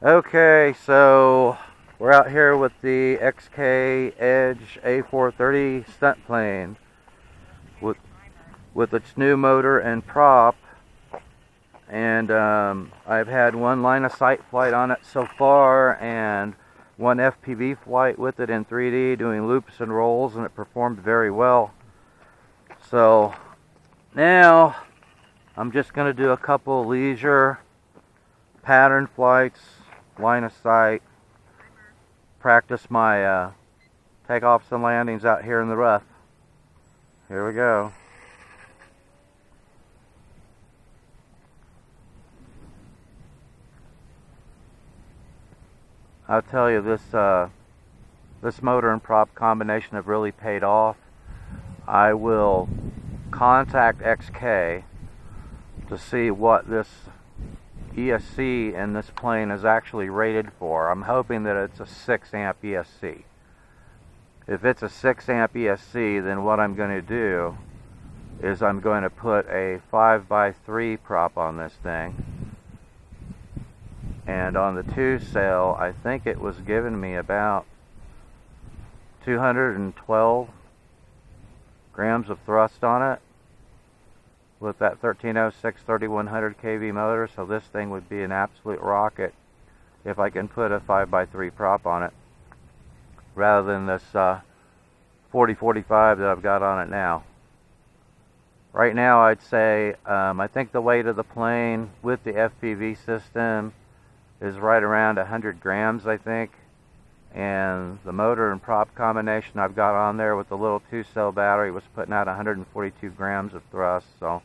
Okay, so we're out here with the XK Edge A430 stunt plane with its new motor and prop, and I've had one line of sight flight on it so far and one FPV flight with it in 3D doing loops and rolls, and it performed very well. So now I'm just going to do a couple leisure pattern flights, line of sight, practice my takeoffs and landings out here in the rough. Here we go. I'll tell you, this motor and prop combination have really paid off. I will contact XK to see what this ESC in this plane is actually rated for. I'm hoping that it's a 6 amp ESC. If it's a 6 amp ESC, then what I'm going to do is I'm going to put a 5x3 prop on this thing. And on the 2 sail, I think it was giving me about 212 grams of thrust on it with that 1306 3100 kV motor. So this thing would be an absolute rocket if I can put a 5x3 prop on it rather than this 4045 that I've got on it now. Right now, I'd say I think the weight of the plane with the FPV system is right around 100 grams, I think. And the motor and prop combination I've got on there with the little 2-cell battery was putting out 142 grams of thrust. So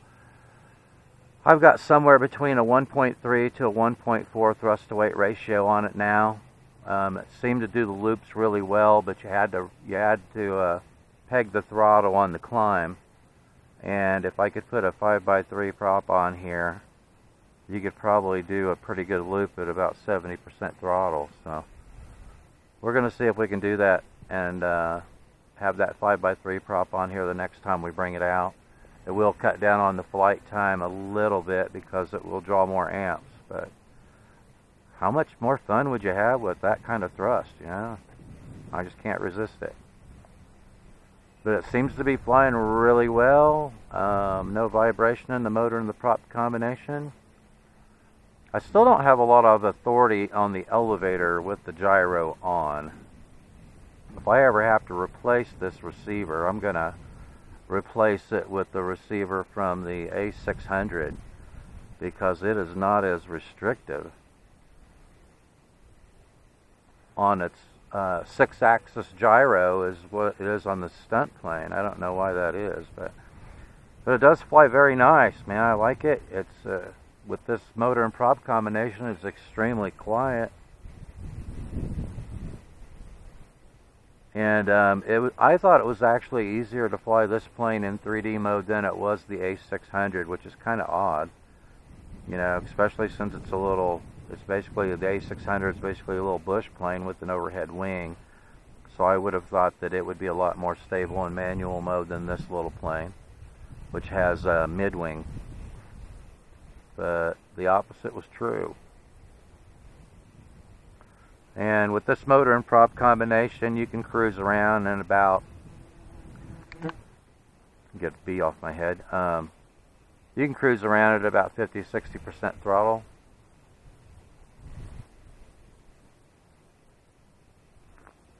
I've got somewhere between a 1.3 to a 1.4 thrust to weight ratio on it now. It seemed to do the loops really well, but you had to peg the throttle on the climb. And if I could put a 5x3 prop on here, you could probably do a pretty good loop at about 70% throttle. So we're going to see if we can do that and have that 5x3 prop on here the next time we bring it out. It will cut down on the flight time a little bit because it will draw more amps, but how much more fun would you have with that kind of thrust, you know? I just can't resist it. But it seems to be flying really well. No vibration in the motor and the prop combination. I still don't have a lot of authority on the elevator with the gyro on. If I ever have to replace this receiver, I'm going to replace it with the receiver from the A600 because it is not as restrictive on its 6-axis gyro as what it is on the stunt plane. I don't know why that is, but it does fly very nice, man. I like it. It's with this motor and prop combination, it's extremely quiet. And I thought it was actually easier to fly this plane in 3D mode than it was the A600, which is kind of odd. You know, especially since it's basically, the A600 is basically a little bush plane with an overhead wing. So I would have thought that it would be a lot more stable in manual mode than this little plane, which has a mid-wing. But the opposite was true. And with this motor and prop combination, you can cruise around in about, get a bee off my head, you can cruise around at about 50-60% throttle.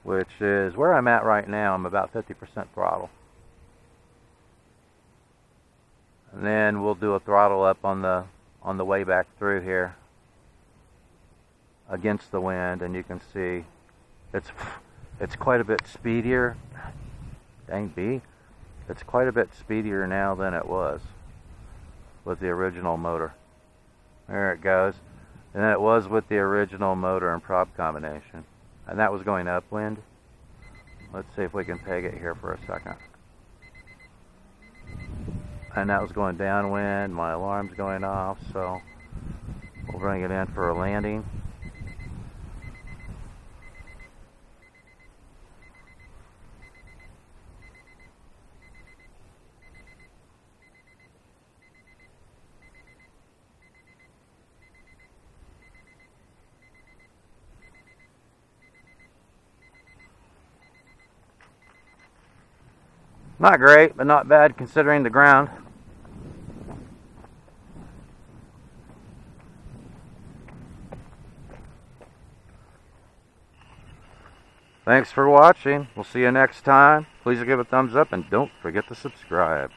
Which is where I'm at right now. I'm about 50% throttle. And then we'll do a throttle up on the way back through here against the wind, and you can see it's quite a bit speedier. Dang bee. It's quite a bit speedier now than it was with the original motor. There it goes. And it was with the original motor and prop combination. And that was going upwind. Let's see if we can peg it here for a second. And that was going downwind. My alarm's going off, so we'll bring it in for a landing. Not great, but not bad considering the ground. Thanks for watching. We'll see you next time. Please give a thumbs up and don't forget to subscribe.